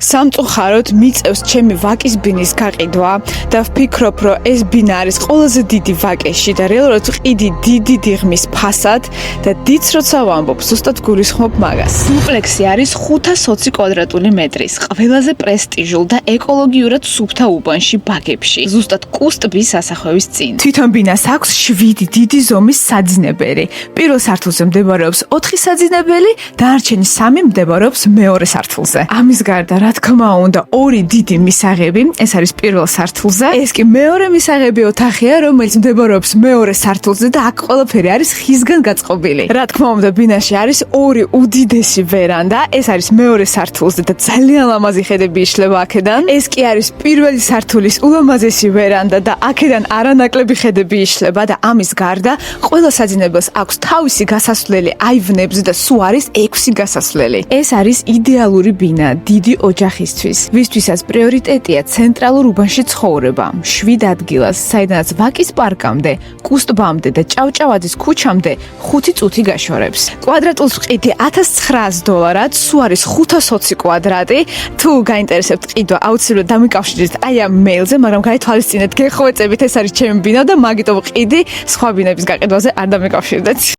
სამწუხაროდ მიწევს ჩემი ვაკის ბინის გაყიდვა და ვფიქრობ, რომ ეს ბინა არის ყველაზე დიდი ვაკეში და რეალურად ვყიდი დიდი დიღმის ფასად და დიდს როცა ვამბობ, ზუსტად გულისხმობ მაგას. სიმპლექსი არის 520 კვადრატული მეტრის, ყველაზე პრესტიჟულ და ეკოლოგიურად სუფთა უბანში ბაგებში, ზუსტად კუს ტბის სასახევის წინ. თვითონ ბინას აქვს 7 დიდი ზომის საძინებელი. პირველ სართულზე მდებარეობს 4 საძინებელი, დანარჩენი 3 მდებარეობს მეორე სართულზე. ამის გარდა რა თქმა უნდა, 2 დიდი მისაღები, ეს არის პირველ სართულზე. ეს კი მეორე მისაღები ოთახია, რომელიც მდებარეობს მეორე სართულზე და აქ ყველაფერი არის ხისგან გაწყობილი. რა თქმა უნდა, ბინაში არის 2 უდიდესი ვერანდა, ეს არის მეორე სართულზე და ძალიან ლამაზი ხედები იშლება აქედან. ეს კი არის პირველი სართულის ულამაზესი ვერანდა და აქედან არანაკლები ხედები იშლება და ამის გარდა ყველა საძინებელს აქვს თავისი გასასვლელი აივნებზე და სულ არის 6 გასასვლელი. ეს არის იდეალური ბინა დიდი ოჯახისთვის, ვისთვისაც პრიორიტეტია ცენტრალურ უბანში ცხოვრება, 7 ადგილას, საიდანაც ვაკის პარკამდე, კუს ტბამდე და ჭავჭავაძის ქუჩამდე 5 წუთი გაშორებს. კვადრატულს ვყიდი $1900, სულ არის 520 კვადრატი. თუ გაინტერესებთ ყიდვა, აუცილებლად დამიკავშირეთ აი ამ მეილზე, მაგრამ გაითვალისწინეთ, გეხვეწებით, ეს არის ჩემი ბინა და მაგიტომ ვყიდი, სხვა ბინების გაყიდვაზე არ დამიკავშირდეთ.